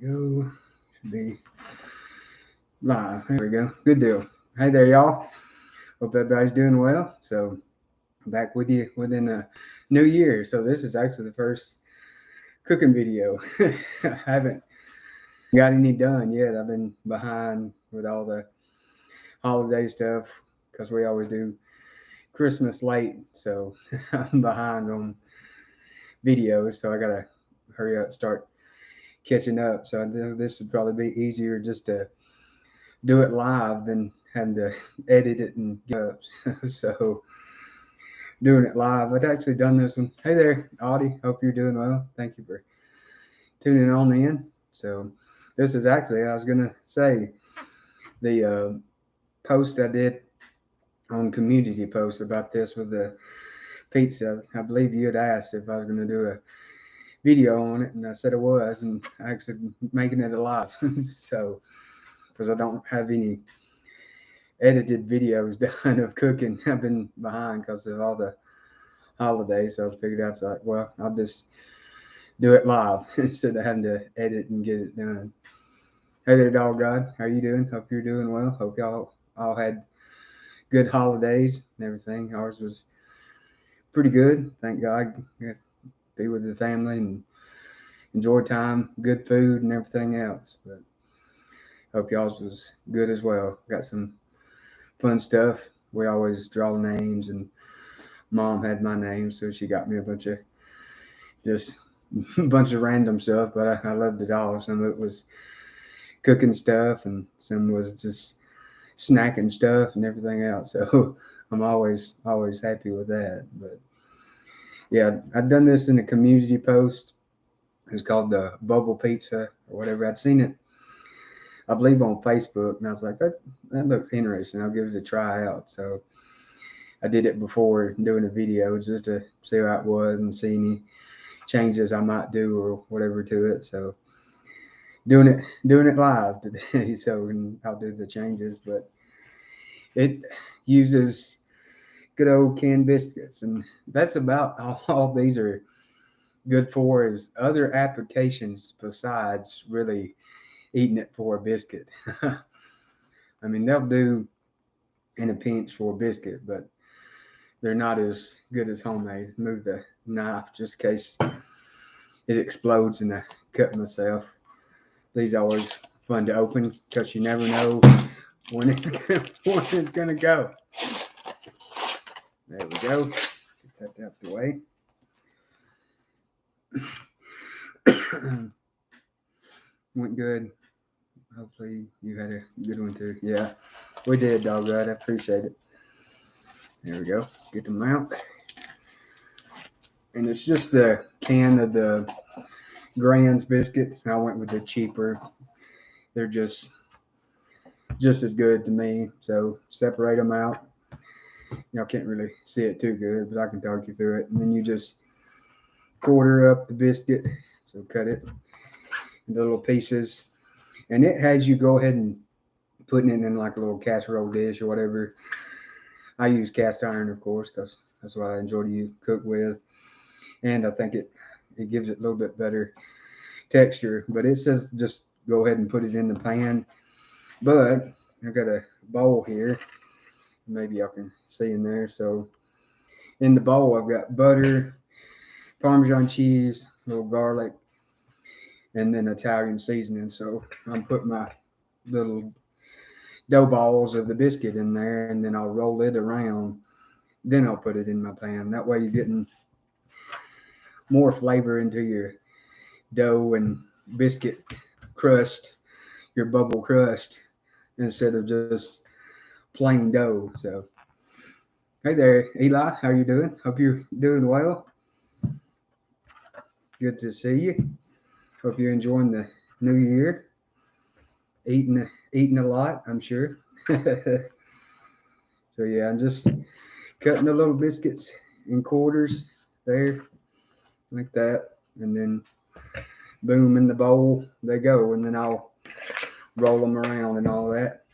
Go. Should be live. There we go. Good deal. Hey there, y'all. Hope everybody's doing well. So, I'm back with you within the new year. So, this is actually the first cooking video. I haven't got any done yet. I've been behind with all the holiday stuff because we always do Christmas late. So, I'm behind on videos. So, I got to hurry up, start catching up. So, this would probably be easier just to do it live than having to edit it and get up. So doing it live. I've actually done this one. Hey there, Audie. Hope you're doing well. Thank you for tuning on in. So this is actually, I was gonna say, the post I did on community post about this with the pizza. I believe you had asked if I was gonna do a video on it, and I said it was, and I actually making it alive. So because I don't have any edited videos done of cooking. I've been behind because of all the holidays, so I figured out like, well, I'll just do it live instead of having to edit and get it done. Hey there, dog God, how you doing? Hope you're doing well. Hope y'all all had good holidays and everything. Ours was pretty good, thank God. Got to be with the family and enjoy time, good food and everything else. But hope y'all's was good as well. Got some fun stuff. We always draw names, and mom had my name, so she got me a bunch of just a bunch of random stuff. But I loved it all. Some of it was cooking stuff, and some was just snacking stuff and everything else. So I'm always happy with that. But yeah, I'd done this in a community post. It was called the Bubble Pizza or whatever. I'd seen it, I believe, on Facebook, and I was like, that looks interesting. I'll give it a try out. So I did it before doing a video just to see how it was and see any changes I might do or whatever to it. So doing it live today. So I'll do the changes, but it uses good old canned biscuits, and that's about all these are good for is other applications besides really eating it for a biscuit. I mean, they'll do in a pinch for a biscuit, but they're not as good as homemade. Move the knife just in case it explodes and I cut myself. These are always fun to open because you never know when it's gonna go. There we go. Get that out the way. Went good. Hopefully you had a good one too. Yeah, we did, dog. Right, I appreciate it. There we go. Get them out. And it's just the can of the Grands Biscuits. I went with the cheaper. They're just as good to me. So separate them out. Y'all can't really see it too good, but I can talk you through it. And then you just quarter up the biscuit. So cut it into little pieces. And it has you go ahead and putting it in like a little casserole dish or whatever. I use cast iron, of course, because that's what I enjoy to cook with. And I think it gives it a little bit better texture. But it says just go ahead and put it in the pan. But I've got a bowl here. Maybe y'all can see in there. So in the bowl, I've got butter, Parmesan cheese, a little garlic, and then Italian seasoning. So I'm putting my little dough balls of the biscuit in there, and then I'll roll it around. Then I'll put it in my pan. That way you're getting more flavor into your dough and biscuit crust, your bubble crust, instead of just plain dough. So, hey there, Eli. How you doing? Hope you're doing well. Good to see you. Hope you're enjoying the new year. Eating a lot, I'm sure. So yeah, I'm just cutting the little biscuits in quarters there, like that, and then boom, in the bowl they go, and then I'll roll them around and all that.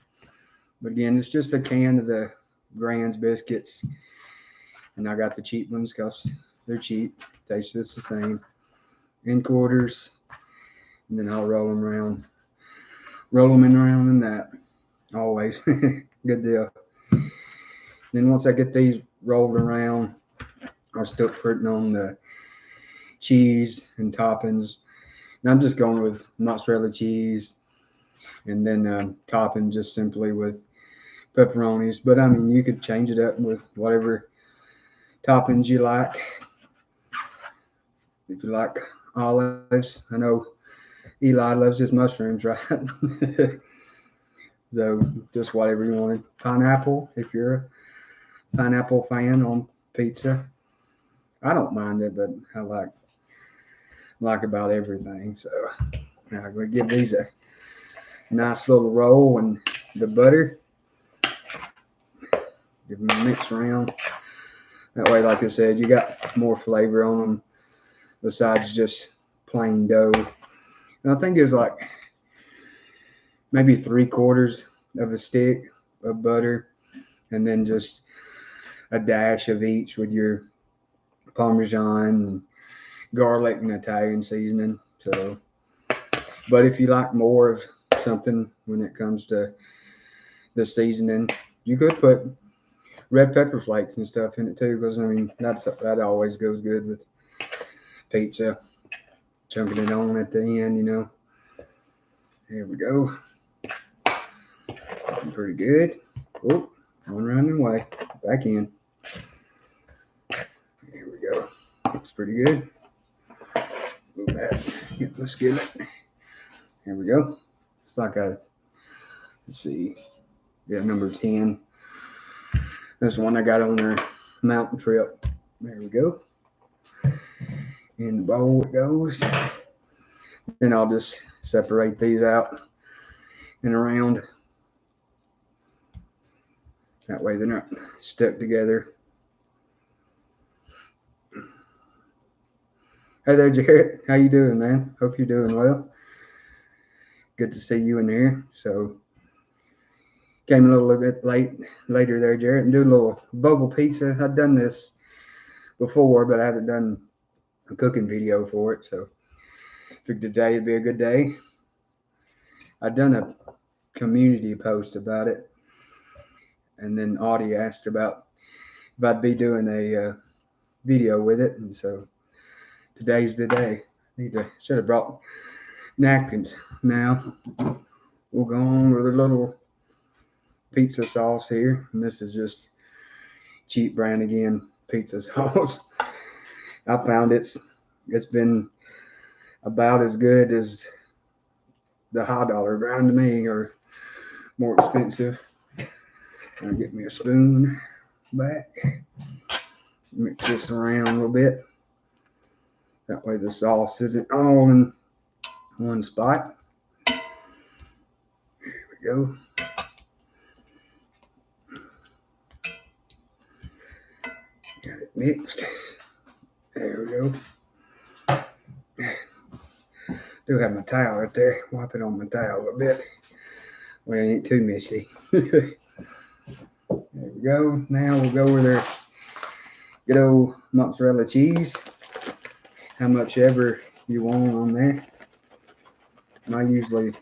But again, it's just a can of the Grands Biscuits, and I got the cheap ones because they're cheap. Taste just the same. In quarters, and then I'll roll them around, in that. Always. Good deal. Then once I get these rolled around, I'll start putting on the cheese and toppings. And I'm just going with mozzarella cheese, and then topping just simply with pepperonis. But I mean, you could change it up with whatever toppings you like. If you like olives, I know Eli loves his mushrooms, right? So just whatever you want. Pineapple, if you're a pineapple fan on pizza. I don't mind it, but I like about everything. So now I'm gonna give these a nice little roll, and the butter, give them a mix around. That way, like I said, you got more flavor on them besides just plain dough. And I think it's like maybe 3/4 of a stick of butter, and then just a dash of each with your Parmesan and garlic and Italian seasoning. So, but if you like more of something when it comes to the seasoning, you could put red pepper flakes and stuff in it too, because I mean that always goes good with pizza. Chunking it on at the end, you know. There we go. Looking pretty good. Oh, one running away. Back in. There we go. Looks pretty good. Move that. Get the skillet. There we go. It's like let's see. Yeah, number 10. This one I got on our mountain trip. There we go. In the bowl it goes. Then I'll just separate these out and around. That way they're not stuck together. Hey there, Jarrett. How you doing, man? Hope you're doing well. Good to see you in there. So came a little bit later there, Jarrett, and doing a little bubble pizza. I've done this before, but I haven't done a cooking video for it. So figured today would be a good day. I've done a community post about it, and then Audie asked about if I'd be doing a video with it, and so today's the day. Should have brought napkins. Now we'll go on with a little pizza sauce here, and this is just cheap brand again pizza sauce. I found it's been about as good as the high dollar brand to me, or more expensive. I'll get me a spoon back. Mix this around a little bit. That way the sauce isn't all in one spot. There we go. Got it mixed. There we go. Do have my towel right there. Wipe it on my towel a bit. Well, it ain't too messy. There we go. Now we'll go with our good old mozzarella cheese. How much ever you want on there. My usually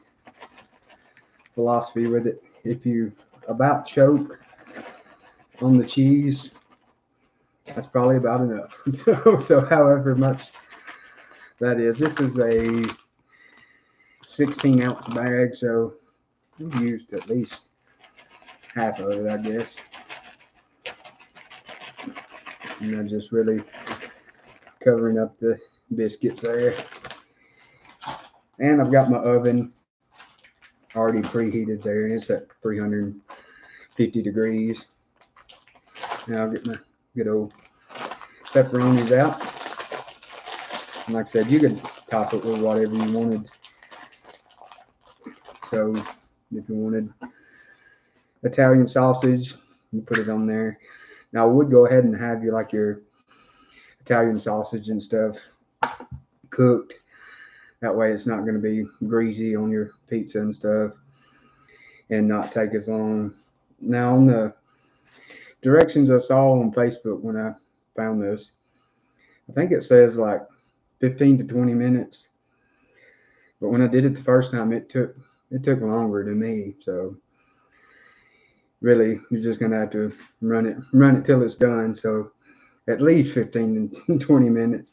philosophy with it, if you about choke on the cheese, that's probably about enough. So however much that is. This is a 16-ounce bag, so we've used at least half of it, I guess. And I'm just really covering up the biscuits there. And I've got my oven already preheated there, and it's at 350 degrees. Now I'll get my good old pepperonis out. And like I said, you could top it with whatever you wanted. So if you wanted Italian sausage, you put it on there. Now I would go ahead and have your Italian sausage and stuff cooked. That way it's not going to be greasy on your pizza and stuff and not take as long. Now on the directions I saw on Facebook when I found this, I think it says like 15 to 20 minutes But when I did it the first time, it took longer than me. So really, you're just gonna have to run it till it's done. So at least 15 and 20 minutes.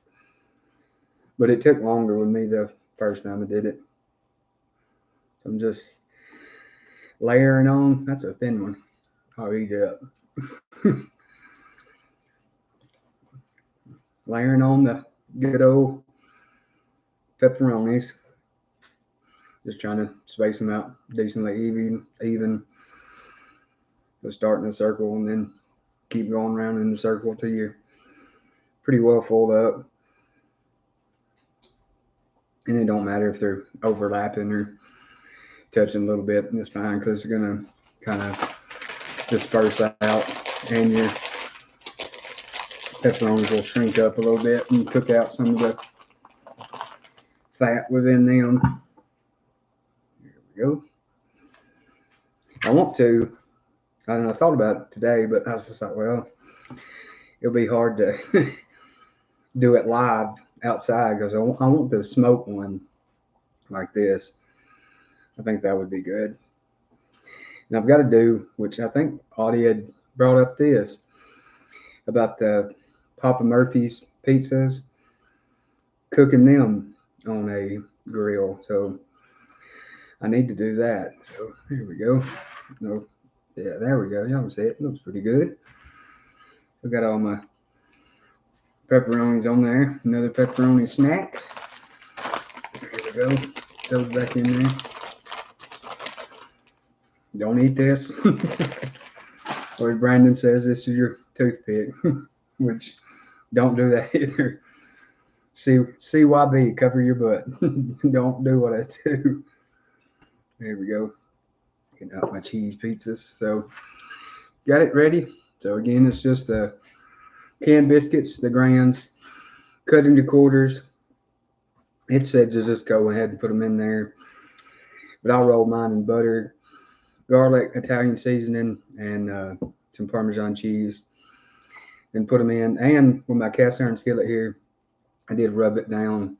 But it took longer with me the first time I did it. So I'm just layering on. That's a thin one. I'll eat it up. Layering on the good old pepperonis. Just trying to space them out decently even. So start in a circle and then keep going around in the circle till you're pretty well full up. And it don't matter if they're overlapping or touching a little bit. It's fine because it's gonna kind of disperse out, and your pepperonis will shrink up a little bit and cook out some of the fat within them. There we go. I want to. I thought about it today, but I was just like, well, it'll be hard to do it live outside because I want to smoke one like this. I think that would be good. And I've got to do, which I think Audie had brought up this about the Papa Murphy's pizzas, cooking them on a grill. So I need to do that. So here we go. No, yeah, there we go. Y'all see it. Looks pretty good. I've got all my pepperonis on there. Another pepperoni snack. Here we go. Those back in there. Don't eat this. Or as Brandon says, this is your toothpick. Which, don't do that either. CYB, cover your butt. Don't do what I do. There we go. Getting out my cheese pizzas. So, got it ready. So again, it's just the canned biscuits, the Grands, cut into quarters. It said to just go ahead and put them in there. But I'll roll mine in butter, garlic, Italian seasoning, and some Parmesan cheese. And put them in. And with my cast iron skillet here, I did rub it down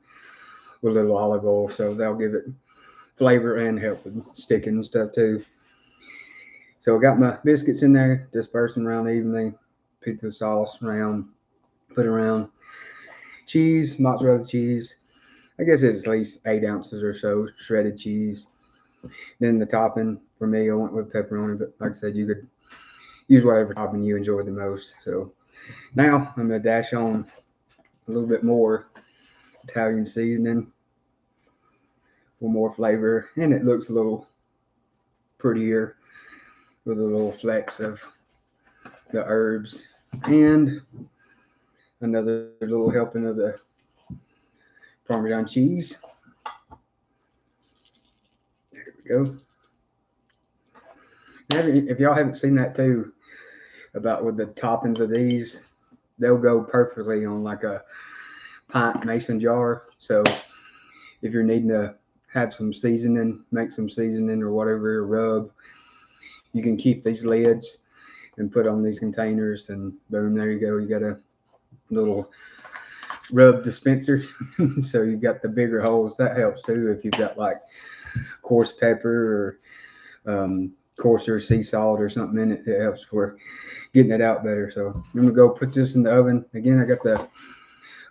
with a little olive oil. So that'll give it flavor and help with sticking and stuff too. So I got my biscuits in there, disperse them around evenly, pizza sauce around, put around cheese, mozzarella cheese. I guess it's at least 8 ounces or so shredded cheese. Then the topping for me, I went with pepperoni, but like I said, you could use whatever topping you enjoy the most. So now I'm gonna dash on a little bit more Italian seasoning for more flavor, and it looks a little prettier with a little flecks of the herbs and another little helping of the Parmesan cheese. There we go. If y'all haven't seen that too, about with the toppings of these, they'll go perfectly on like a pint mason jar. So if you're needing to have some seasoning, make some seasoning or whatever, rub, you can keep these lids and put on these containers, and boom, there you go. You got a little rub dispenser. So you've got the bigger holes. That helps too if you've got like coarse pepper or coarser sea salt or something in it. It helps for getting it out better. So I'm gonna go put this in the oven. Again, I got the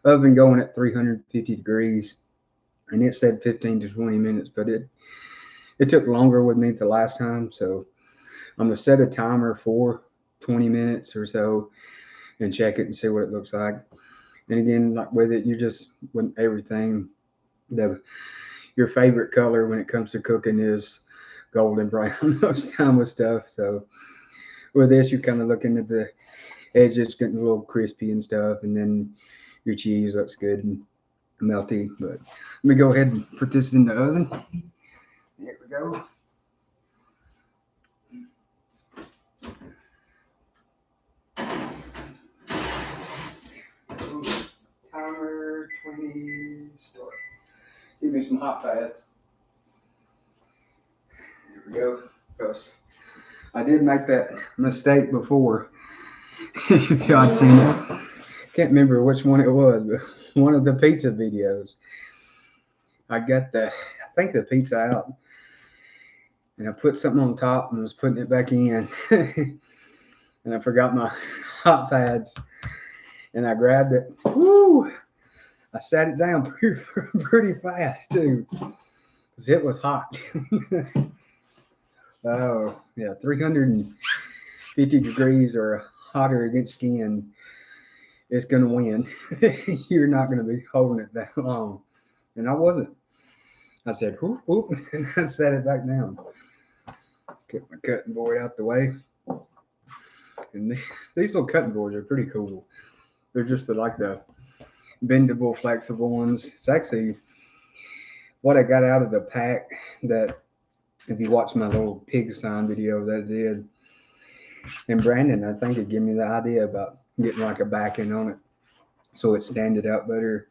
oven going at 350 degrees, and it said 15 to 20 minutes, but it took longer with me the last time. So I'm gonna set a timer for 20 minutes or so and check it and see what it looks like. And again, like with it, you just, with everything, your favorite color when it comes to cooking is golden brown most time with stuff. So with this, you're kind of looking at the edges getting a little crispy and stuff, and then your cheese looks good and melty. But let me go ahead and put this in the oven. There we go. Timer 20 start. Give me some hot pads. There we go. Because I did make that mistake before. If y'all had seen it. Can't remember which one it was, but one of the pizza videos. I got I think the pizza out, and I put something on top and was putting it back in, and I forgot my hot pads, and I grabbed it. Woo! I sat it down pretty fast too, because it was hot. Oh yeah, 350 degrees or hotter against skin, it's gonna win. You're not gonna be holding it that long, and I wasn't. I said, whoop, whoop, and I set it back down. Get my cutting board out the way. And these little cutting boards are pretty cool. They're just like the bendable, flexible ones. It's actually what I got out of the pack that, if you watch my little pig sign video that I did, and Brandon, I think it gave me the idea about getting like a backing on it so it standed out better.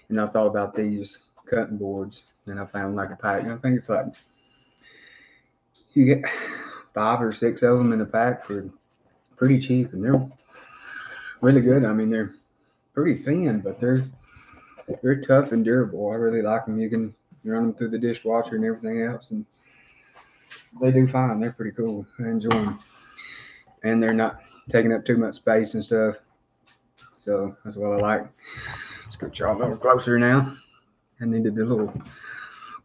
And I thought about these cutting boards, and I found like a pack. And I think it's like you get 5 or 6 of them in a pack for pretty cheap, and they're really good. I mean, they're pretty thin, but they're tough and durable. I really like them. You can run them through the dishwasher and everything else, and they do fine. They're pretty cool. I enjoy them, and they're not taking up too much space and stuff. So that's what I like. Let's get y'all a little closer now. I needed the little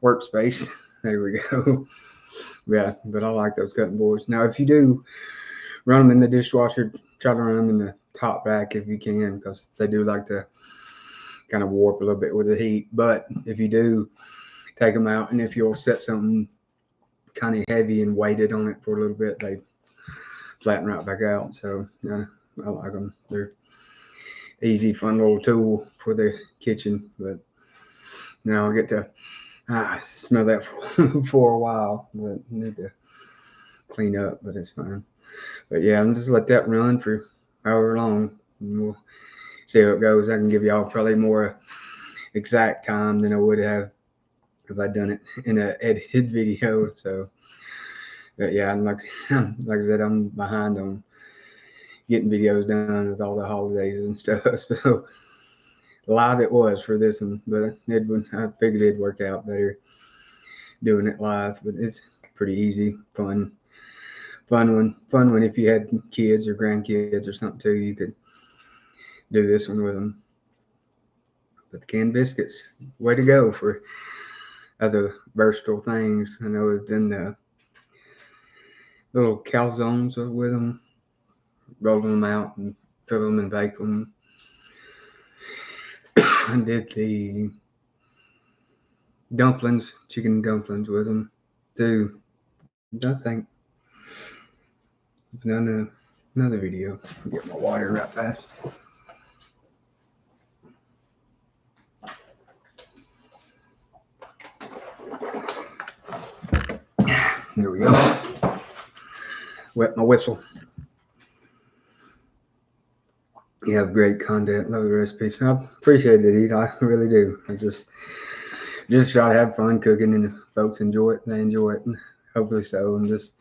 workspace. There we go. Yeah, but I like those cutting boards. Now, if you do run them in the dishwasher, try to run them in the top rack if you can, because they do like to kind of warp a little bit with the heat. But if you do take them out, and if you'll set something kind of heavy and weighted on it for a little bit, they flatten right back out. So I like them. They're easy, fun little tool for the kitchen. But now I'll get to smell that for a while, but I need to clean up, but it's fine. But yeah, I'm just let that run for however long, and we'll see how it goes. I can give y'all probably more exact time than I would have if I'd done it in an edited video. So, but yeah, like I said, I'm behind on getting videos done with all the holidays and stuff. So live it was for this one, but I figured it'd work out better doing it live. But it's pretty easy, fun one. If you had kids or grandkids or something too, you could do this one with them. But the canned biscuits, way to go for other versatile things. I know I've done the little calzones with them, rolling them out and fill them and bake them. I did the dumplings, chicken dumplings with them too. I think another video. Get my water right fast. There we go. Wet my whistle. You have great content, love the recipes. I appreciate it, I really do. I just try to have fun cooking, and if folks enjoy it, they enjoy it, and hopefully so. And just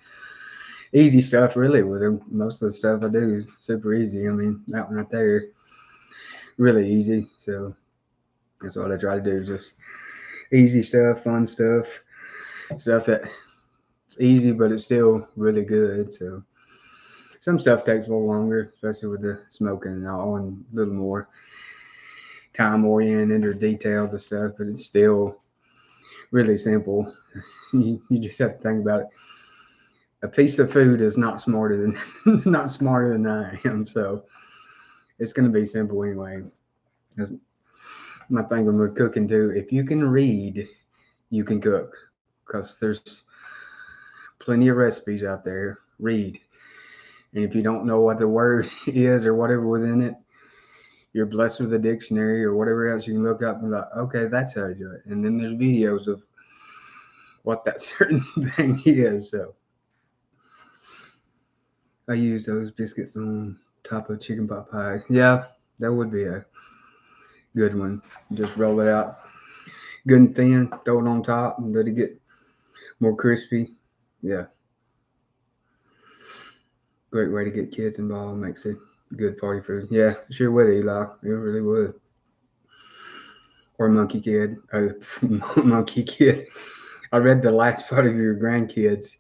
easy stuff, really. With them, most of the stuff I do is super easy. I mean, that one right there, really easy. So that's what I try to do. Just easy stuff, fun stuff that's easy, but it's still really good. So some stuff takes a little longer, especially with the smoking and all, and a little more time oriented or detailed and stuff, but it's still really simple. You just have to think about it. A piece of food is not smarter than I am, so it's going to be simple anyway. That's my thing with cooking too. If you can read, you can cook, because there's plenty of recipes out there. Read, and if you don't know what the word is or whatever within it, you're blessed with a dictionary or whatever else you can look up and be like, okay, that's how you do it. And then there's videos of what that certain thing is. So I use those biscuits on top of chicken pot pie. Yeah, that would be a good one. Just roll it out good and thin, throw it on top, and let it get more crispy. Yeah. Great way to get kids involved. Makes it good party food. Yeah, sure would, Eli. It really would. or monkey kid. Monkey kid. I read the last part of your grandkids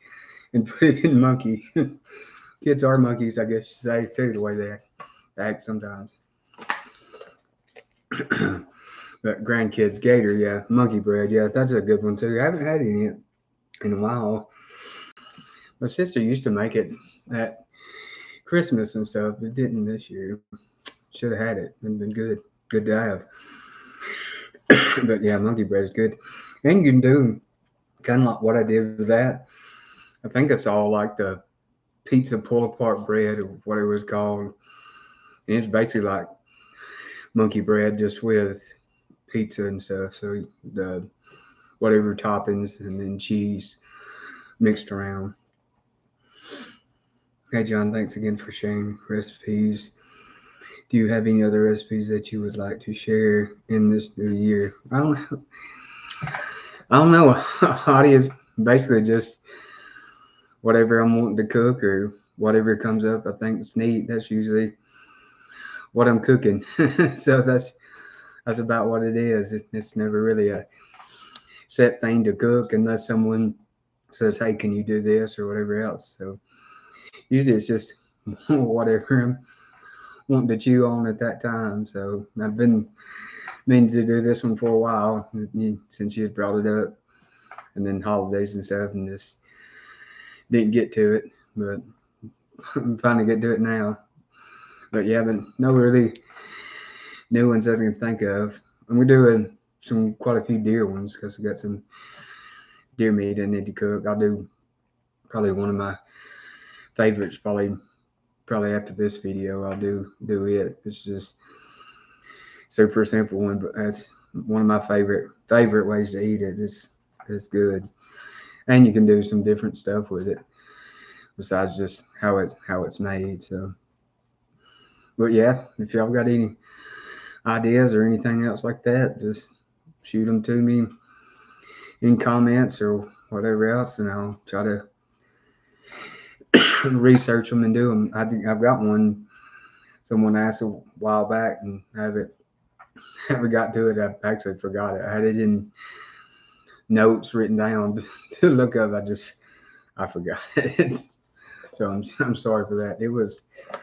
and put it in monkey. Kids are monkeys, I guess you say, too, the way they act sometimes. But grandkids, gator, yeah, monkey bread, yeah, that's a good one too. I haven't had any in a while. My sister used to make it at Christmas and stuff, but didn't this year. Should have had it. It'd been good to have. But yeah, monkey bread is good, and you can do kind of like what I did with that. I think it's all like the pizza pull apart bread or whatever it's called. And it's basically like monkey bread just with pizza and stuff. So the whatever toppings and then cheese mixed around. Hey John, thanks again for sharing recipes. Do you have any other recipes that you would like to share in this new year? I don't know. Hottie is basically just whatever I'm wanting to cook or whatever comes up. I think it's neat. That's usually what I'm cooking. So that's about what it is. It's never really a set thing to cook unless someone says, "Hey, can you do this?" or whatever else. So usually it's just whatever I'm wanting to chew on at that time. So I've been meaning to do this one for a while since you had brought it up, and then holidays and stuff, and just didn't get to it. But I'm finally get to it now. But yeah, but no really new ones I can think of. And we're doing quite a few deer ones because I got some deer meat I need to cook. I'll do probably one of my favorites. Probably after this video, I'll do it. It's just super simple one, but that's one of my favorite ways to eat it. It's good, and you can do some different stuff with it besides just how it's made. So, but yeah, if y'all got any ideas or anything else like that, just shoot them to me in comments or whatever else, and I'll try to research them and do them. I think I've got one someone asked a while back, and I haven't got to it. I actually forgot it. I had it in notes written down to look up. I forgot it. So I'm sorry for that. It was I'm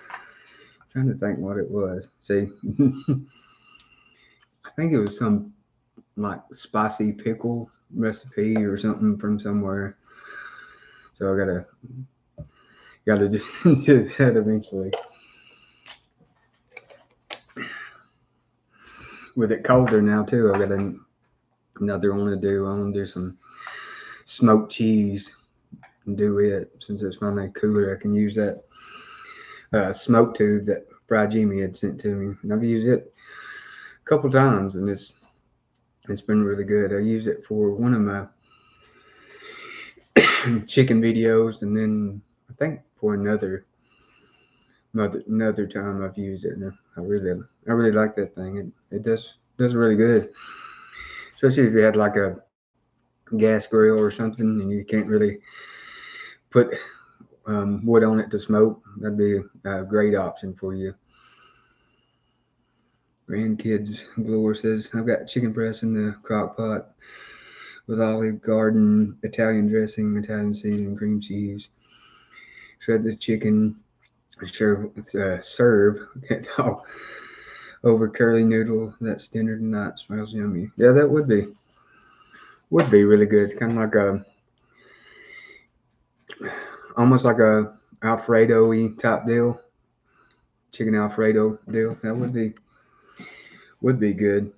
trying to think what it was. See, I think it was some like spicy pickle recipe or something from somewhere. So I gotta do that eventually. With it colder now too, I've got another one to do. I want to do some smoked cheese and do it since it's finally cooler. I can use that smoke tube that Fry Jimmy had sent to me, and I've used it a couple times, and it's been really good. I used it for one of my chicken videos, and then I think for another time I've used it, and I really like that thing. It does really good, especially if you had like a gas grill or something, and you can't really put wood on it to smoke. That'd be a great option for you. Grandkids Glory says, I've got chicken breast in the crock pot with Olive Garden, Italian dressing, Italian seasoning, cream cheese. Shred the chicken, serve it all over curly noodle that's dinner tonight. Smells yummy. Yeah, that would be really good. It's kind of like almost like a Alfredo-y type deal, chicken Alfredo deal. That would be good.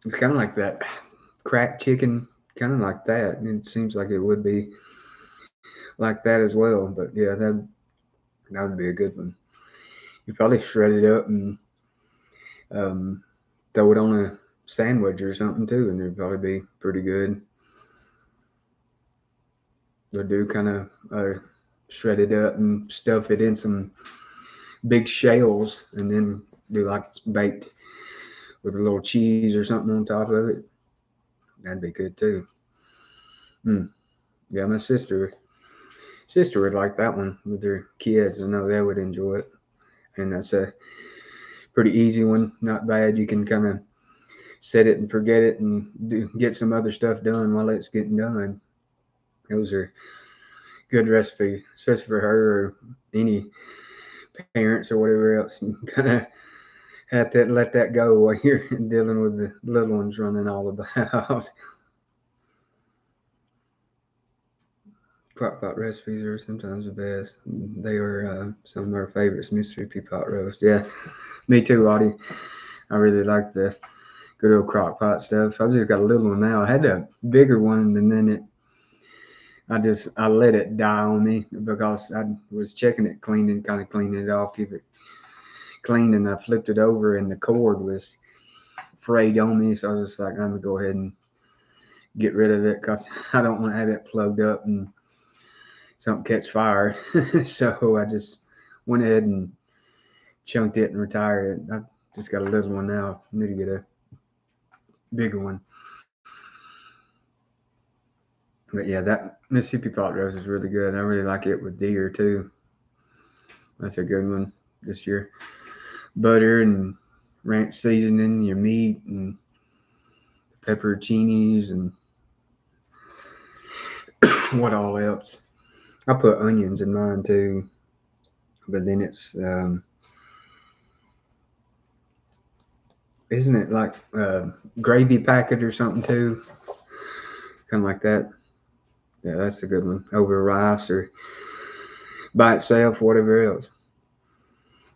It's kind of like that cracked chicken, kind of like that. And it seems like it would be like that as well. But yeah, that would be a good one. You probably shred it up and throw it on a sandwich or something too, and it'd probably be pretty good. They'll do kind of shred it up and stuff it in some big shells, and then do like it's baked with a little cheese or something on top of it. That'd be good too. Yeah, my sister would like that one with their kids. I know they would enjoy it, and that's pretty easy one, not bad. You can kind of set it and forget it and get some other stuff done while it's getting done. Those are good recipes, especially for her or any parents or whatever else. You kind of have to let that go while you're dealing with the little ones running all about. Crock pot recipes are sometimes the best. They are some of our favorites. Mississippi pot roast. Yeah, me too, Audie. I really like the good old crock pot stuff. I've just got a little one now. I had a bigger one, and then I let it die on me because I was checking it, kind of cleaning it off, keep it clean, and I flipped it over, and the cord was frayed on me. So I was just like, I'm gonna go ahead and get rid of it because I don't want to have it plugged up and something catch fire. So I just went ahead and chunked it and retired it. I just got a little one now. I need to get a bigger one. But yeah, that Mississippi pot roast is really good. I really like it with deer too. That's a good one. Just your butter and ranch seasoning, your meat and pepperoncinis and what all else. I put onions in mine too, but then it's isn't it like gravy packet or something too? Kind of like that. Yeah, that's a good one. Over rice or by itself, whatever else.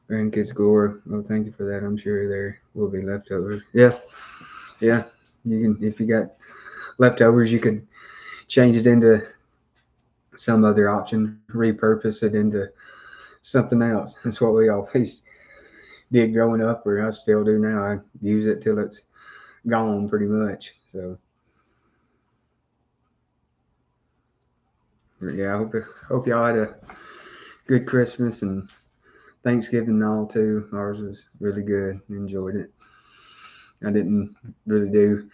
Grandkids gore. Well, thank you for that. I'm sure there will be leftovers. Yeah, yeah. You can if you got leftovers, you could change it into some other option, repurpose it into something else. That's what we always did growing up, or I still do now. I use it till it's gone pretty much. So yeah, I hope y'all had a good Christmas and Thanksgiving and all too. Ours was really good. Enjoyed it. I didn't really do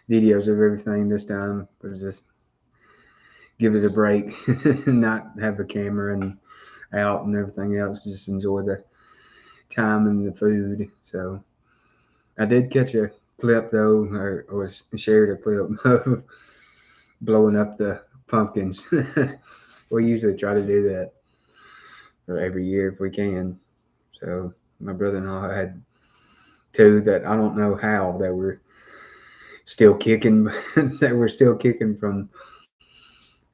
videos of everything this time, but just give it a break, not have a camera and out and everything else. Just enjoy the time and the food. So I did catch a clip though, or shared a clip of blowing up the pumpkins. We usually try to do that every year if we can. So my brother-in-law had two that I don't know how they were still kicking. They were still kicking from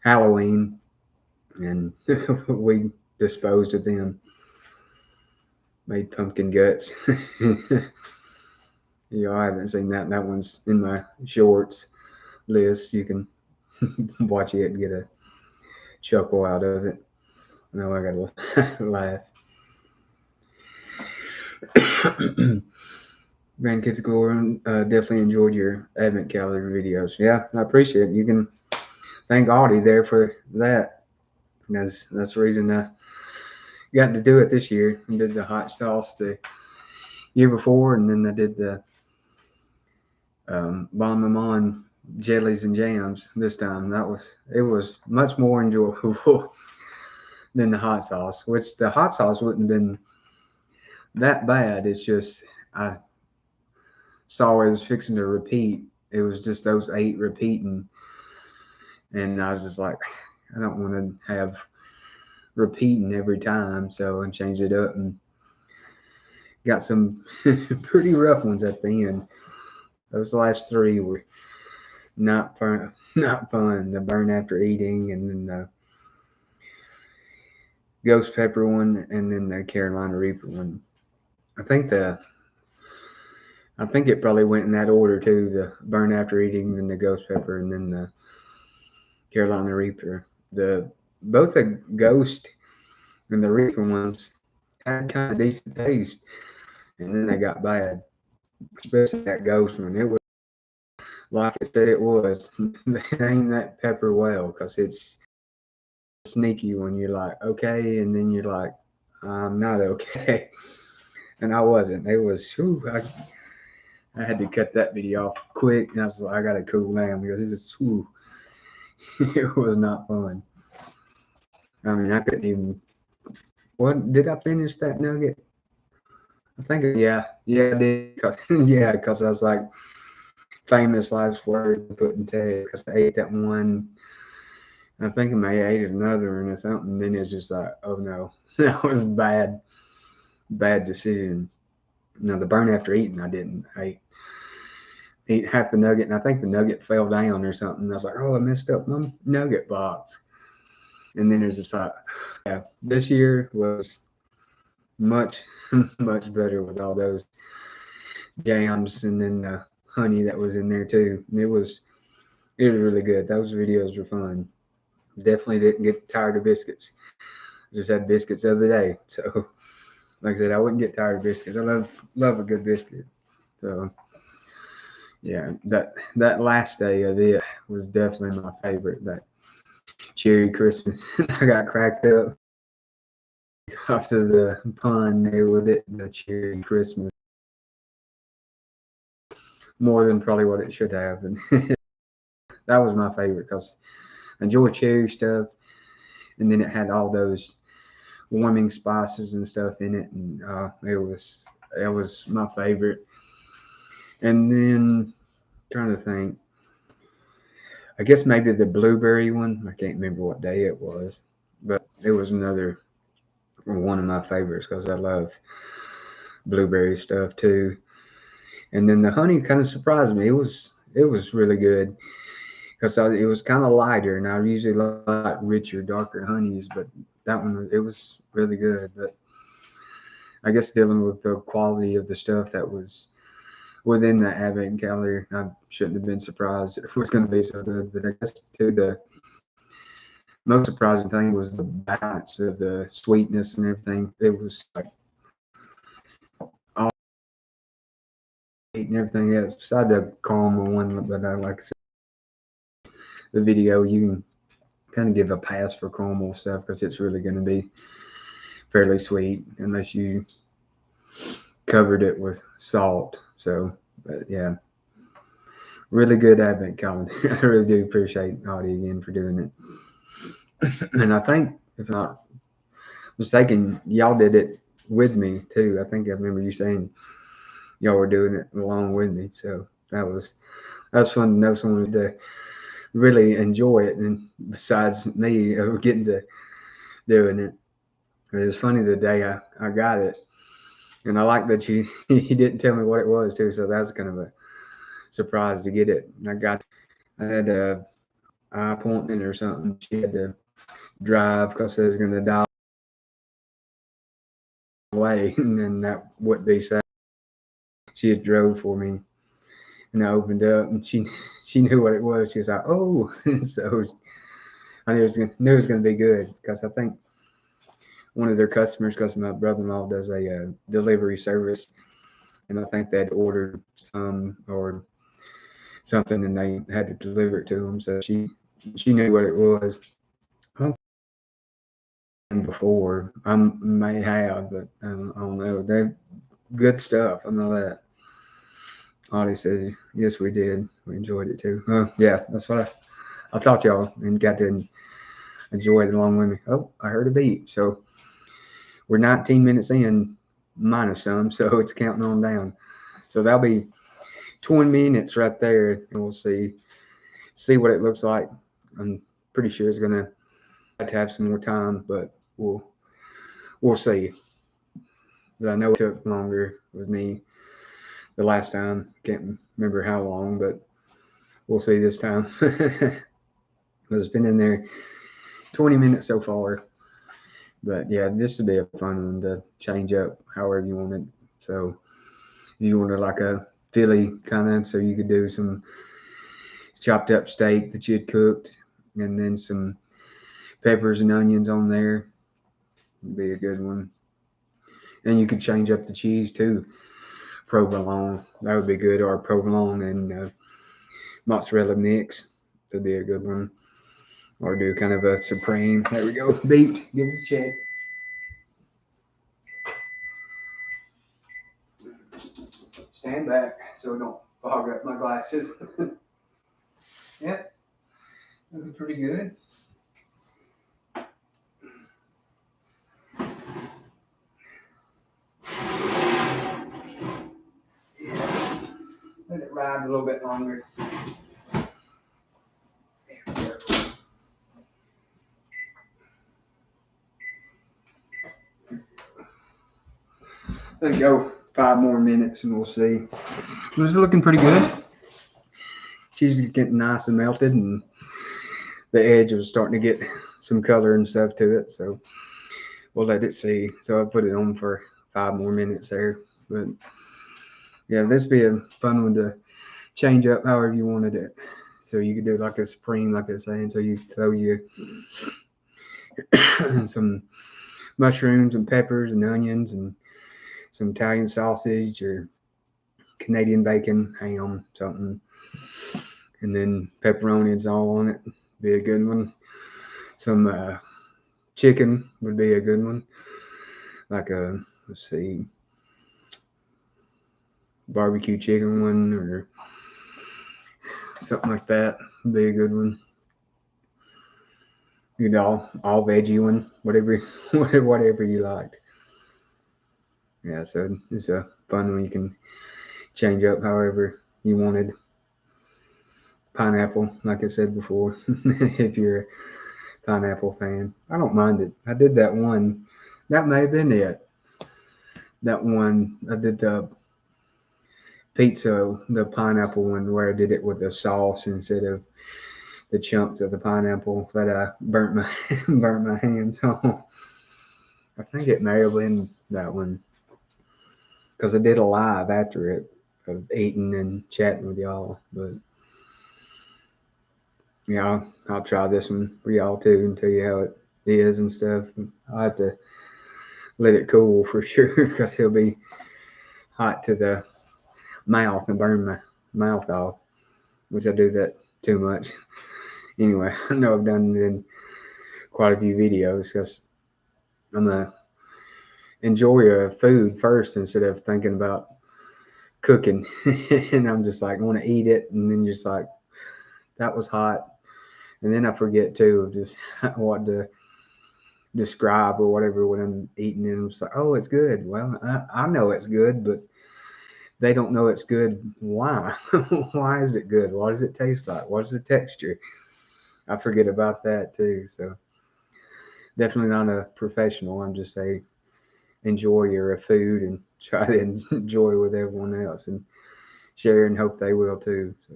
Halloween, and we disposed of them. Made pumpkin guts. I haven't seen that. That one's in my shorts list. You can watch it and get a chuckle out of it. No, I gotta laugh. Grandkids Galore, definitely enjoyed your advent calendar videos. Yeah, I appreciate it. You can thank Audie there for that. That's the reason I got to do it this year. I did the hot sauce the year before, and then I did the Bon Maman jellies and jams this time. It was much more enjoyable than the hot sauce, which the hot sauce wouldn't have been that bad. It's just I saw it was fixing to repeat. It was just those 8 repeating, and I was just like, I don't want to have repeating every time, so I changed it up and got some pretty rough ones at the end. Those last 3 were not fun. Not fun. The burn after eating, and then the ghost pepper one, and then the Carolina Reaper one. I think it probably went in that order too. The burn after eating, then the ghost pepper, and then the Carolina Reaper. Both the ghost and the Reaper ones had kind of decent taste, and then they got bad. Especially that ghost one. It was like I said it was. They aimed that pepper well because it's sneaky when you're like okay, and then you're like I'm not okay, and I wasn't. It was. Whew, I had to cut that video off quick, and I was like, I gotta cool down because this is. Whew, it was not fun. I mean, I couldn't even. What did I finish that nugget? I think, yeah, I did. Cause, yeah, because I was like, famous last words to put in text. Because I ate that one. I think I may have ate another one or something. Then it's just like, oh no, that was bad decision. Now the burn after eating, I didn't. I ate half the nugget, and I think the nugget fell down or something. I was like, oh, I messed up my nugget box. And then it's just like, yeah, this year was much much better with all those jams and then the honey that was in there too. It was really good. Those videos were fun. Definitely didn't get tired of biscuits. Just had biscuits the other day. So like I said, I wouldn't get tired of biscuits. I love a good biscuit. So yeah, that last day of it was definitely my favorite. That cherry Christmas. I got cracked up because of the pun there with it, the cherry Christmas, more than probably what it should have. And that was my favorite because I enjoy cherry stuff, and then it had all those warming spices and stuff in it, and it was my favorite. And then trying to think, I guess maybe the blueberry one. I can't remember what day it was, but it was another one of my favorites because I love blueberry stuff too. And then the honey kind of surprised me. It was really good because it was kind of lighter, and I usually like richer, darker honeys, but that one it was really good. But I guess dealing with the quality of the stuff that was within the advent calendar, I shouldn't have been surprised it was going to be so good. But I guess too the most surprising thing was the balance of the sweetness and everything. It was like all sweet and everything else, beside the caramel one. But like I said, the video, you can kind of give a pass for caramel stuff because it's really going to be fairly sweet unless you covered it with salt. So, but yeah, really good advent calendar. I really do appreciate Audie again for doing it. And I think, if I'm not mistaken, y'all did it with me too. I think I remember you saying y'all were doing it along with me. So that's fun to know someone to really enjoy it, and besides me getting to doing it. It was funny the day I got it, and I like that you you didn't tell me what it was too. So that was kind of a surprise to get it. I had a eye appointment or something. She had to drive because I was going to die away, and then that would be sad. She had drove for me, and I opened up, and she knew what it was. She was like, "Oh," and so I knew it was going to be good because I think one of their customers, because my brother-in-law does a delivery service, and I think they'd ordered some or something, and they had to deliver it to them. So she knew what it was. Before I may have, but I don't know. They're good stuff. I know that. Audie says, yes, we did. We enjoyed it too. Oh, yeah, that's what I thought y'all and got to enjoy it along with me. Oh, I heard a beep. So we're 19 minutes in, minus some, so it's counting on down. So that'll be 20 minutes right there, and we'll see what it looks like. I'm pretty sure it's gonna have to have some more time, but we'll see. But I know it took longer with me the last time. Can't remember how long, but we'll see this time. It's been in there 20 minutes so far. But yeah, this would be a fun one to change up however you want it. So if you wanted like a Philly kind of, so you could do some chopped up steak that you had cooked, and then some peppers and onions on there. Would be a good one. And you could change up the cheese too. Provolone, that would be good, or provolone and mozzarella mix. That'd be a good one. Or do kind of a supreme. There we go. Beat. Give us a check. Stand back so it don't fog up my glasses. Yep, looking pretty good. let it ride a little bit longer. Let it go 5 more minutes and we'll see. This is looking pretty good. Cheese is getting nice and melted, and the edge was starting to get some color and stuff to it. So we'll let it see. So I put it on for 5 more minutes there. But yeah, this would be a fun one to change up however you wanted it. So you could do like a supreme, like I was saying. So you throw your some mushrooms and peppers and onions and some Italian sausage or Canadian bacon, ham, something, and then pepperonis all on it. Be a good one. Some chicken would be a good one. Like a, let's see, barbecue chicken one or something like that would be a good one. You know, all veggie one, whatever you liked. Yeah, so it's a fun one. You can change up however you wanted. Pineapple, like I said before, if you're a pineapple fan. I don't mind it. I did that one. That may have been it. That one, I did the pizza, the pineapple one, where I did it with the sauce instead of the chunks of the pineapple that I burnt my hands on. I think it may have been that one because I did a live after it of eating and chatting with y'all. But yeah, I'll try this one for y'all too and tell you how it is and stuff. I have to let it cool for sure because it'll be hot to the mouth and burn my mouth off, which I do that too much. Anyway, I know I've done it in quite a few videos because I'm a enjoyer of food first instead of thinking about cooking. And I'm just like, want to eat it, and then just like, that was hot. And then I forget too of just what to describe or whatever when I'm eating it. I'm just like, oh, it's good. Well, I know it's good, but they don't know it's good. Why? Why is it good? What does it taste like? What's the texture? I forget about that too. So definitely not a professional. I'm just a enjoyer of food and try to enjoy with everyone else and share and hope they will too. So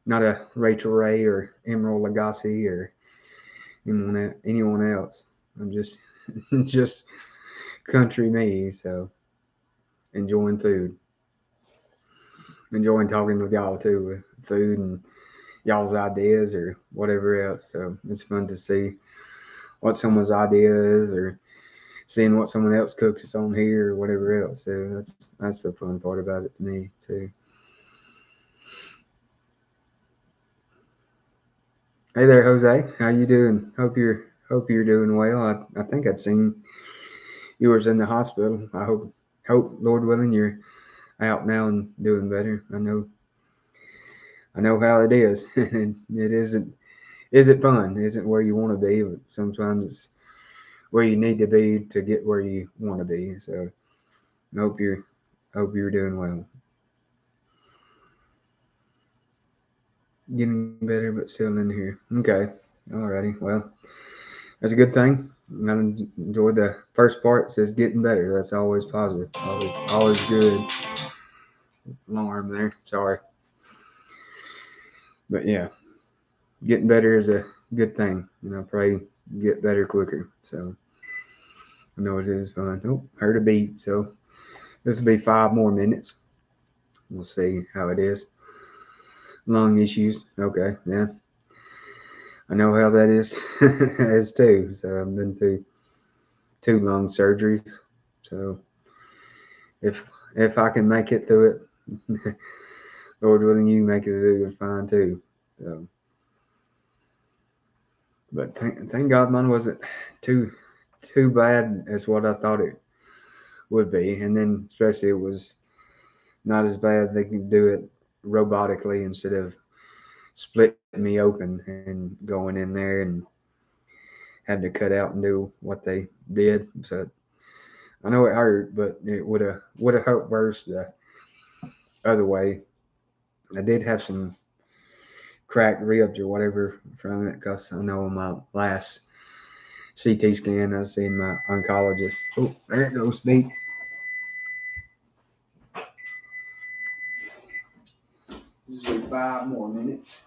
not a Rachel Ray or Emerald Lagasse or anyone else. I'm just just country me. So enjoying food, enjoying talking with y'all too with food and y'all's ideas or whatever else. So it's fun to see what someone's idea is or seeing what someone else cooks on here or whatever else. So that's the fun part about it to me too. Hey there, Jose. How you doing? Hope you're doing well. I think I'd seen you was in the hospital. I hope Lord willing you're out now and doing better. I know how it is. It isn't fun. It isn't where you want to be, but sometimes it's where you need to be to get where you want to be. So I hope you're doing well. Getting better, but still in here. Okay. Alrighty. Well, that's a good thing. I enjoyed the first part. It says getting better. That's always positive. Always good. Alarm there. Sorry. But yeah, getting better is a good thing. And I pray get better quicker. So I know it is fun. Oh, heard a beep. So this will be 5 more minutes. We'll see how it is. Lung issues. Okay. Yeah. I know how that is as too. So I've been through 2 lung surgeries. So if I can make it through it, Lord willing, you make it through it fine too. So, but thank God mine wasn't too bad as what I thought it would be, and then especially it was not as bad. They can do it robotically instead of splitting me open and going in there and had to cut out and do what they did. So I know it hurt, but it would have hurt worse other way. I did have some cracked ribs or whatever from it, because I know on my last CT scan I was seeing my oncologist. Oh, there it goes, beat. This is 5 more minutes.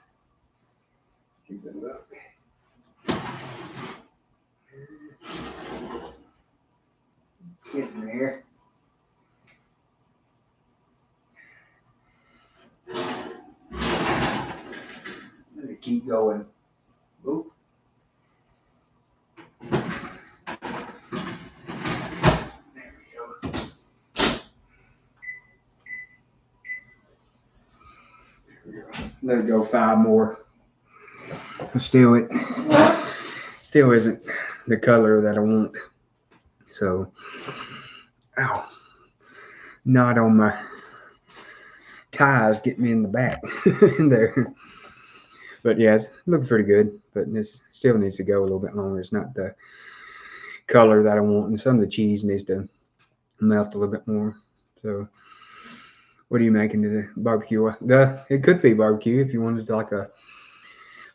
Keep it up. It's getting there. Let me keep going. Oop. There we go. Let it go 5 more. Still isn't the color that I want. So, ow, not on my ties, get me in the back there. But yeah, it's looking pretty good. But this still needs to go a little bit longer. It's not the color that I want, and some of the cheese needs to melt a little bit more. So, what are you making to the barbecue? It could be barbecue if you wanted to, like a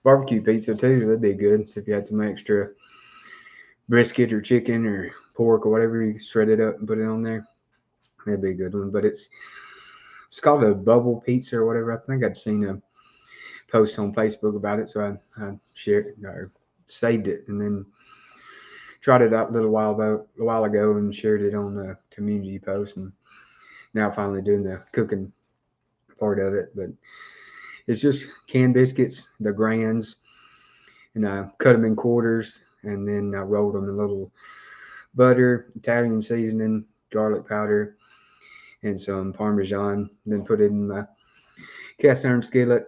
barbecue pizza too. That'd be good. So if you had some extra brisket or chicken or pork or whatever, you shred it up and put it on there. That'd be a good one. But it's called a bubble pizza or whatever. I think I'd seen a post on Facebook about it, so I shared or saved it, and then tried it out a while ago and shared it on the community post, and now finally doing the cooking part of it. But it's just canned biscuits, the Grands, and I cut them in quarters, and then I rolled them in a little butter, Italian seasoning, garlic powder, and some Parmesan. Then put it in my cast iron skillet,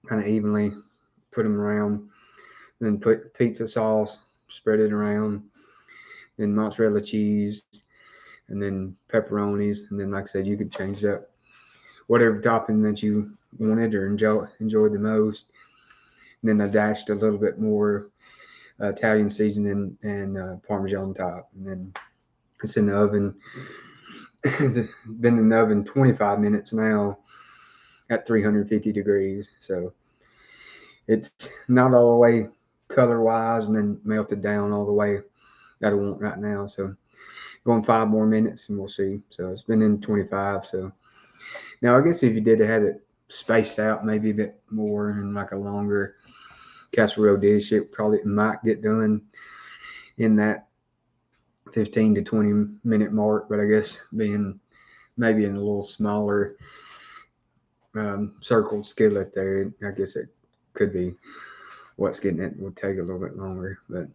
kind of evenly put them around. Then put pizza sauce, spread it around. Then mozzarella cheese, and then pepperonis. And then, like I said, you could change up whatever topping that you wanted or enjoyed the most. And then I dashed a little bit more Italian seasoning and Parmesan top. And then it's in the oven. Been in the oven 25 minutes now at 350 degrees. So it's not all the way color wise and then melted down all the way that I want right now. So going 5 more minutes and we'll see. So it's been in 25. So now I guess if you did have it spaced out maybe a bit more and like a longer casserole dish, it probably might get done in that 15 to 20 minute mark. But I guess being maybe in a little smaller circled skillet there, I guess it could be what's getting it will take a little bit longer. But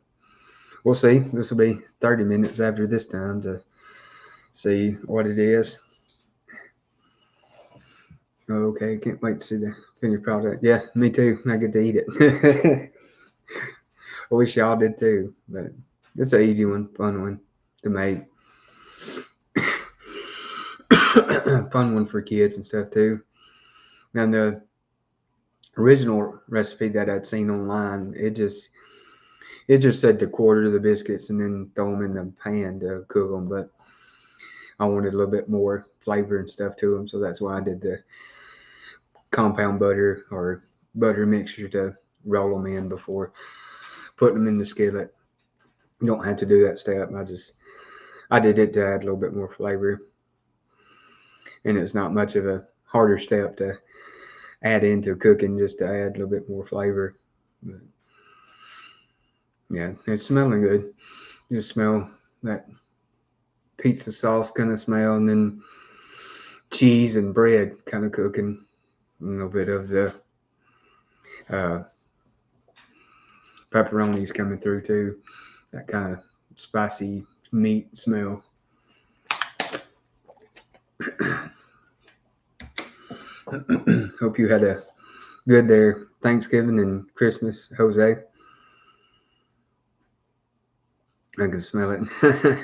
we'll see. This will be 30 minutes after this time to see what it is. Okay, can't wait to see the finished product. Yeah, me too. I get to eat it. I wish y'all did too, but it's an easy one, fun one to make. Fun one for kids and stuff too. Now the original recipe that I'd seen online, it just said to quarter the biscuits and then throw them in the pan to cook them, but I wanted a little bit more flavor and stuff to them, so that's why I did the compound butter or butter mixture to roll them in before putting them in the skillet. You don't have to do that step. I did it to add a little bit more flavor, and it's not much of a harder step to add into cooking, just to add a little bit more flavor. But yeah, it's smelling good. You smell that pizza sauce kind of smell, and then cheese and bread kind of cooking. A little bit of the pepperonis coming through too. That kind of spicy meat smell. Hope you had a good there Thanksgiving and Christmas, Jose. I can smell it.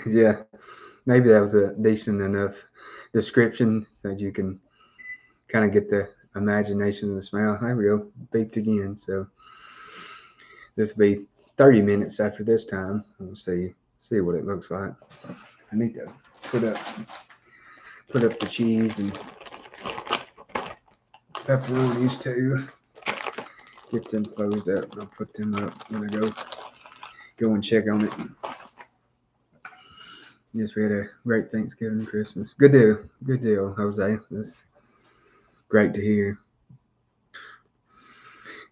Yeah, maybe that was a decent enough description so that you can kind of get the imagination of the smell. There we go, beeped again. So this will be 30 minutes after this time. We'll see what it looks like. I need to put up the cheese and pepperonis too. Get them closed up. I'll put them up when I go and check on it. Yes, we had a great Thanksgiving and Christmas. Good deal, Jose. That's great to hear.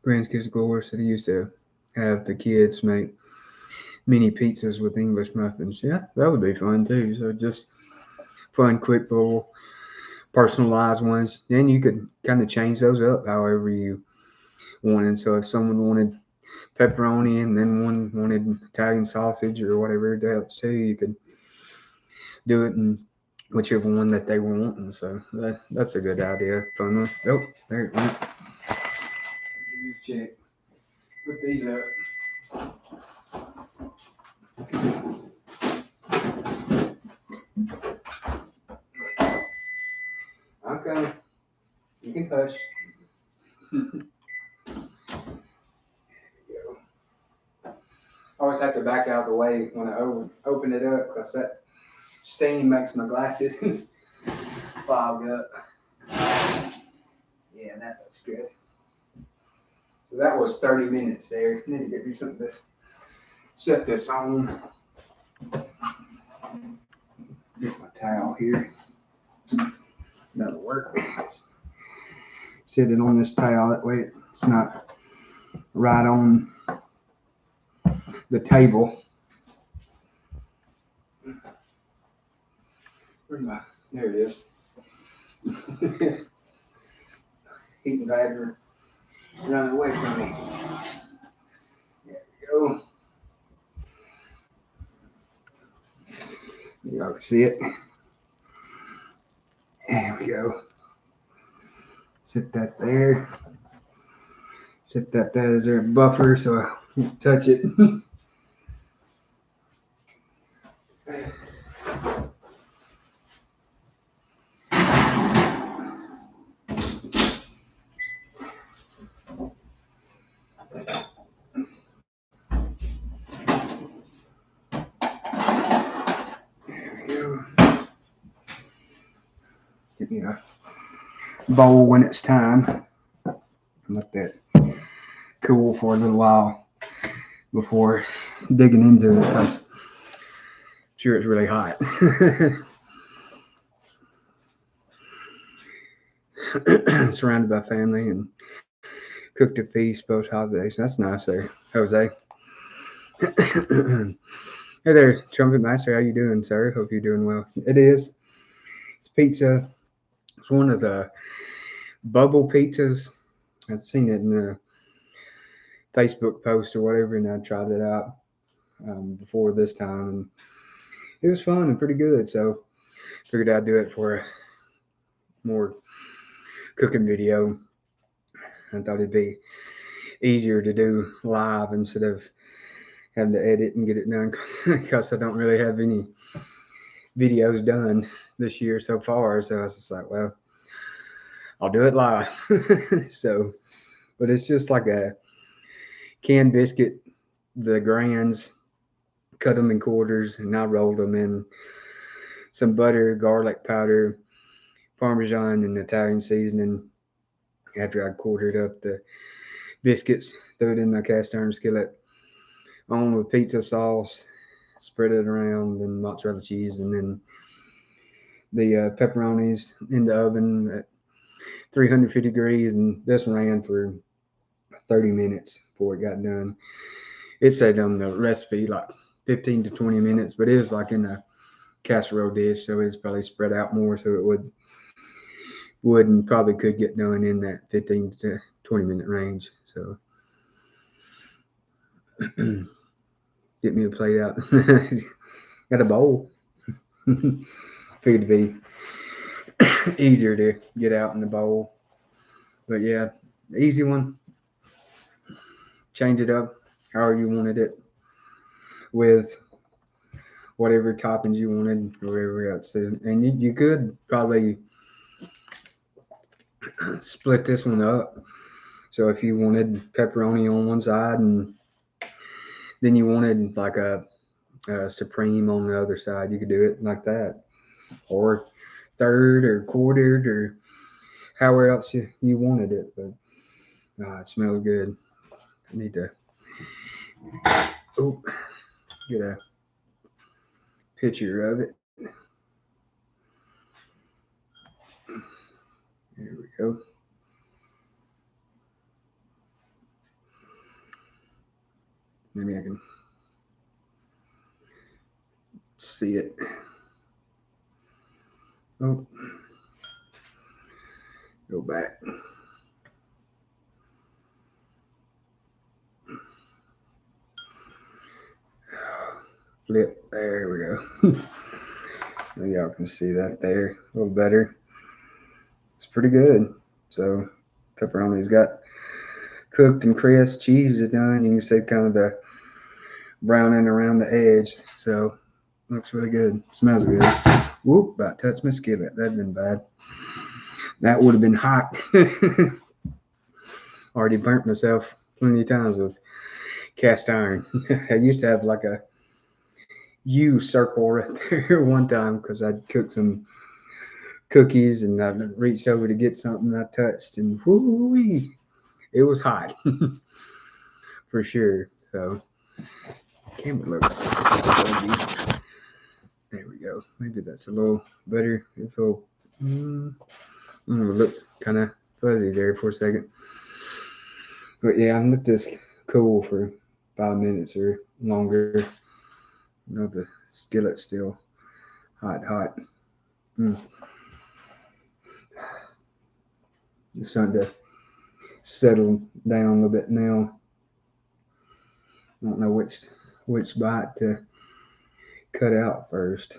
Grands Biscuits said he used to have the kids make mini pizzas with English muffins. Yeah, that would be fun too. So just fun, quick, little personalized ones. Then you could kind of change those up however you wanted. So if someone wanted pepperoni and then one wanted Italian sausage or whatever else too, you could do it in whichever one that they want. And so that's a good idea. Fun one. Oh, there it went. Check. Put these up. Okay. You can push. I always have to back out of the way when I open it up because that steam makes my glasses fog up. Yeah, that looks good. So that was 30 minutes there. Need to get me something to set this on. Get my towel here. That'll work. Sit it on this towel, that way it's not right on the table. There it is. Heating pad running away from me. There we go. Y'all can see it. There we go. Sit that there. Set that as a buffer so I won't touch it. Get me a bowl when it's time. Let that cool for a little while before digging into it because I'm sure it's really hot. Surrounded by family and cooked a feast both holidays. That's nice there, Jose. Hey there, Trumpet Master. How you doing, sir? Hope you're doing well. It is. It's pizza. It's one of the bubble pizzas. I'd seen it in the Facebook post or whatever, and I tried it out before this time, and it was fun and pretty good. So figured I'd do it for a more cooking video. I thought it'd be easier to do live instead of having to edit and get it done because I don't really have any videos done this year so far. So I was just like, well, I'll do it live. So, but it's just like a canned biscuit, the Grands, cut them in quarters, and I rolled them in some butter, garlic powder, Parmesan, and Italian seasoning. After I quartered up the biscuits, threw it in my cast iron skillet, on with pizza sauce, spread it around, and mozzarella cheese, and then the pepperonis in the oven at 350 degrees, and this ran for 30 minutes before it got done. It said on the recipe like 15 to 20 minutes, but it was like in a casserole dish, so it's probably spread out more, so it would and probably could get done in that 15 to 20 minute range. So get me a plate out. Got a bowl. Figured to be easier to get out in the bowl. But yeah, easy one. Change it up however you wanted it with whatever toppings you wanted or whatever else. And you could probably split this one up. So if you wanted pepperoni on one side and then you wanted like a supreme on the other side, you could do it like that, or third or quartered or however else you wanted it, but it smells good. I need to get a picture of it. There we go. Maybe I can see it. Oh, go back. Flip. There we go. Maybe y'all can see that there a little better. It's pretty good. So pepperoni's got cooked and crisp. Cheese is done. You can see kind of the browning around the edge. So looks really good. Smells good. Whoop! About touched my skillet. That'd been bad. That would have been hot. Already burnt myself plenty of times with cast iron. I used to have like a U circle right there one time because I'd cooked some cookies and I reached over to get something I touched and whoo-wee, it was hot for sure. So camera looks fuzzy. There we go. Maybe that's a little better. It looks kind of fuzzy there for a second. But yeah, I'm let this cool for 5 minutes or longer. You know, the skillet's still hot. It's starting to settle down a little bit now. I don't know which bite to cut out first.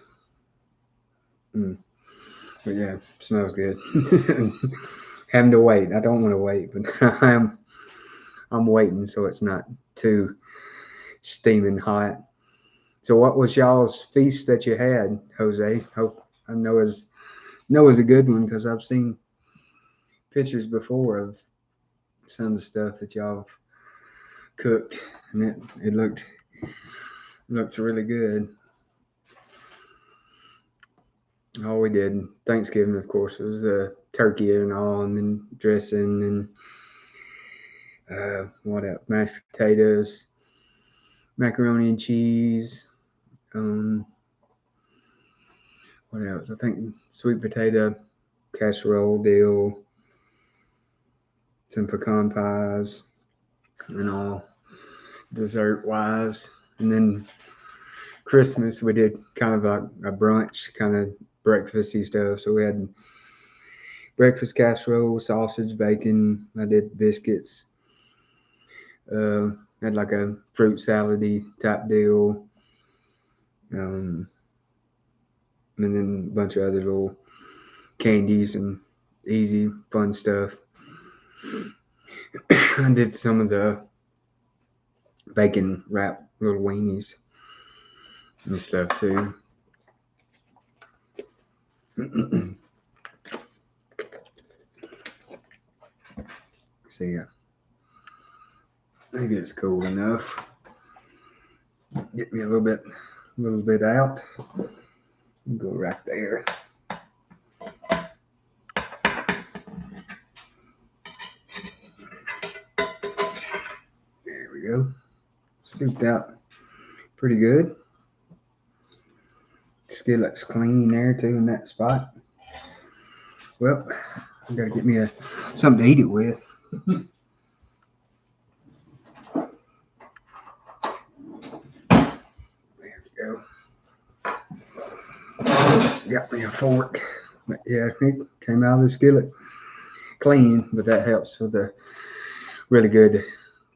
But yeah, smells good. Having to wait. I don't want to wait, but I'm waiting so it's not too steaming hot. So what was y'all's feast that you had, Jose? Hope I know is a good one because I've seen pictures before of some of the stuff that y'all have cooked, and it looked really good. All we did Thanksgiving, of course, was turkey and all, and then dressing and what else? Mashed potatoes, macaroni and cheese. What else? I think sweet potato casserole deal, some pecan pies, and all dessert wise. And then Christmas we did kind of a brunch, kind of breakfasty stuff. So we had breakfast casserole, sausage, bacon. I did biscuits. Had like a fruit salady type deal. And then a bunch of other little candies and easy fun stuff. I did some of the bacon wrap little weenies and stuff too. So yeah, maybe it's cool enough. Get me a little bit out. Go right there. There we go. Scooped out pretty good. Skillet's clean there too in that spot. Well, I gotta get me something to eat it with. There we go. Got me a fork. But yeah, it came out of the skillet clean, but that helps with the really good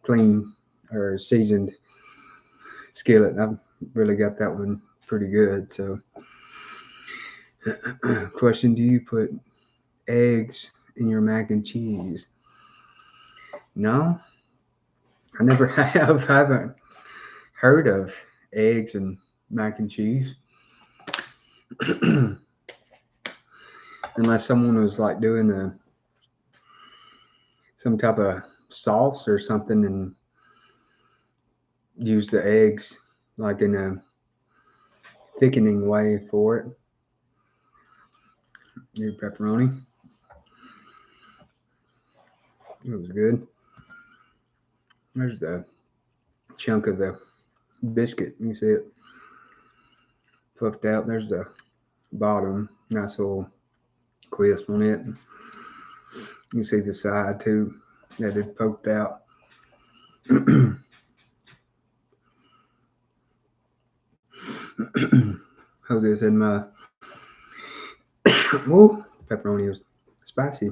clean or seasoned skillet. I've really got that one pretty good. So question, do you put eggs in your mac and cheese? No, I never have. I haven't heard of eggs and mac and cheese. Unless someone was like doing some type of sauce or something and use the eggs like in a thickening way for it. Your pepperoni. It was good. There's a chunk of the biscuit. You see it fluffed out. There's the bottom. Nice little crisp on it. You see the side too that it poked out. Jose said my whoa, pepperoni was spicy.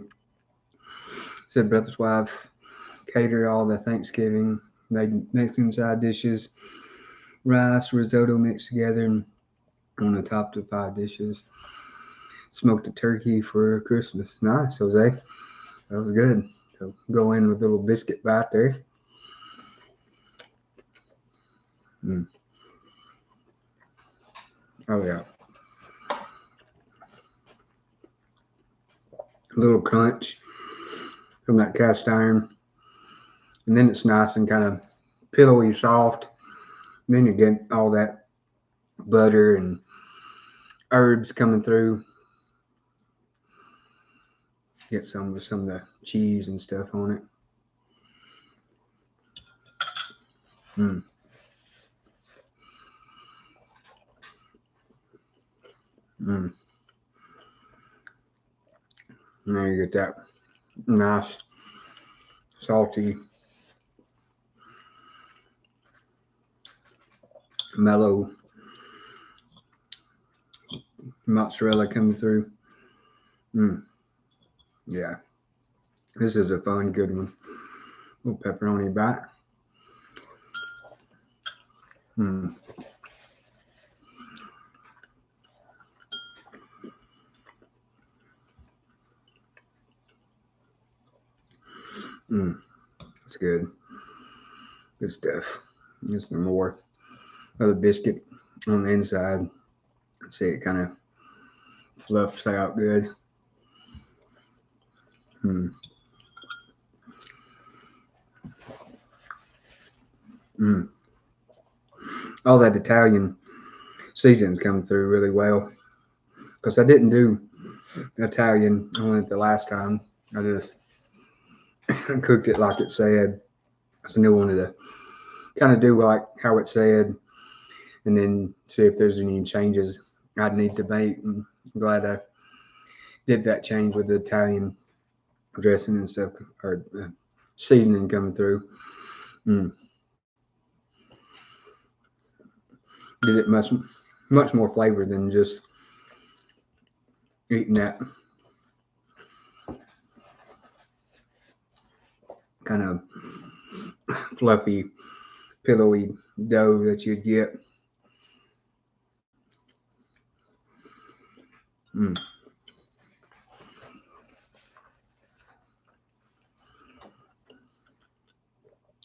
Said brother's wife catered all the Thanksgiving, made Mexican side dishes, rice, risotto mixed together, and on the top of 5 dishes. Smoked a turkey for Christmas. Nice, Jose. That was good. So go in with a little biscuit bite there. Oh yeah. A little crunch from that cast iron. And then it's nice and kind of pillowy soft. And then you get all that butter and herbs coming through. Get some of the cheese and stuff on it. Mm. Mm. And then you get that nice, salty, mellow mozzarella coming through. Mm. Yeah, this is a fun, good one. Little pepperoni bite. Mm. Mm. It's good. Good stuff. Just some more of the biscuit on the inside. See, it kind of fluffs out good. Mm. Mm. All that Italian seasonings come through really well. Because I didn't do Italian on it the last time. I just cooked it like it said. So I wanted to kind of do like how it said, and then see if there's any changes I'd need to make. And I'm glad I did that change with the Italian dressing and stuff, or seasoning coming through. Mm. Gives it much more flavor than just eating that kind of fluffy, pillowy dough that you'd get. Mm.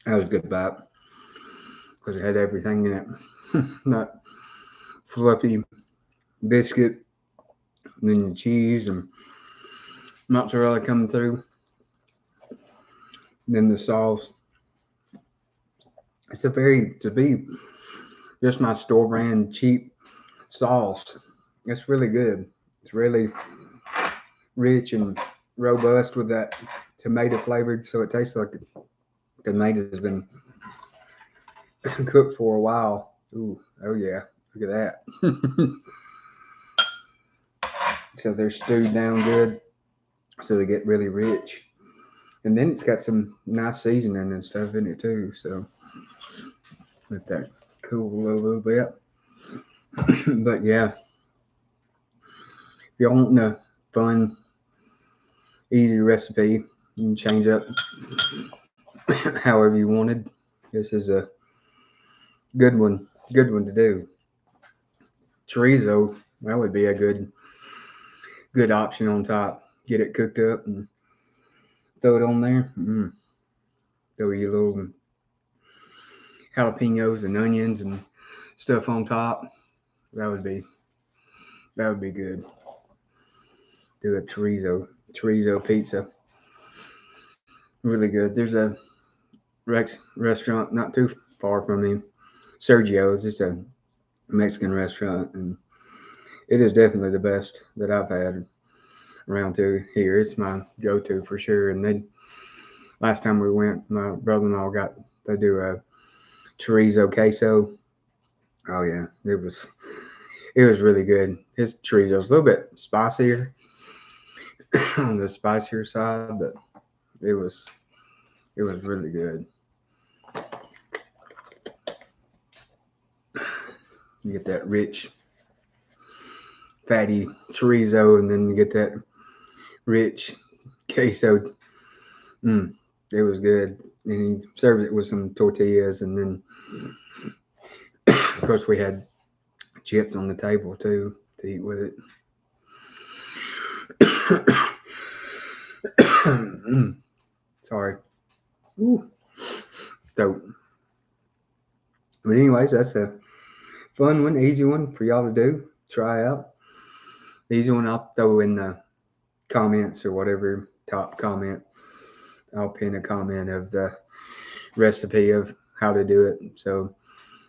That was a good bite because it had everything in it. That fluffy biscuit, and then the cheese and mozzarella coming through. And then the sauce. It's to be just my store brand cheap sauce. It's really good. It's really rich and robust with that tomato flavored, so it tastes like the tomato's been cooked for a while. Ooh, oh yeah, look at that. So they're stewed down good, so they get really rich. And then it's got some nice seasoning and stuff in it too. So let that cool a little bit. But yeah, if you're wanting a fun, easy recipe, you can change up however you wanted. This is a good one to do. Chorizo, that would be a good option on top. Get it cooked up and throw it on there. Throw your little jalapenos and onions and stuff on top. That would be good. Do a chorizo pizza. Really good. There's a Rex restaurant not too far from me. Sergio's. It's a Mexican restaurant, and it is definitely the best that I've had around to here. It's my go-to for sure. And last time we went, my brother-in-law got to do a chorizo queso. Oh yeah, it was really good. His chorizo was a little bit spicier on the spicier side, but it was it was really good. You get that rich, fatty chorizo, and then you get that rich queso. Mm, it was good. And he served it with some tortillas, and then of course we had chips on the table too to eat with it. Sorry. Ooh. So, but anyways, that's a fun one, easy one for y'all to do. Try out. Easy one. I'll throw in the comments or whatever top comment. I'll pin a comment of the recipe of how to do it. So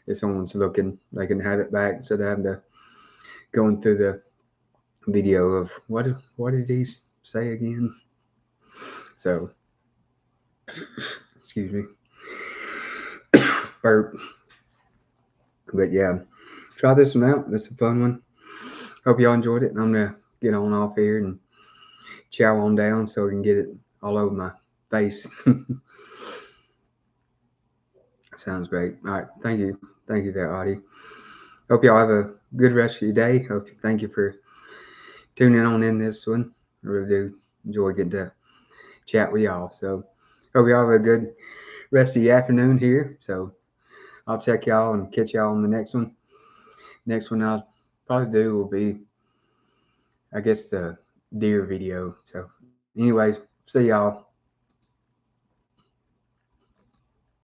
if someone's looking, they can have it back instead of having to going through the video of what did he say again? So excuse me. Burp. But yeah, try this one out. It's a fun one. Hope y'all enjoyed it. And I'm gonna get on off here and chow on down so we can get it all over my face. Sounds great. All right, thank you there, Audie. Hope y'all have a good rest of your day. Thank you for tuning on in this one. I really do enjoy getting to chat with y'all. So hope y'all have a good rest of the afternoon here. So I'll check y'all and catch y'all on the next one. Next one I'll probably do will be, I guess, the deer video. So anyways, see y'all.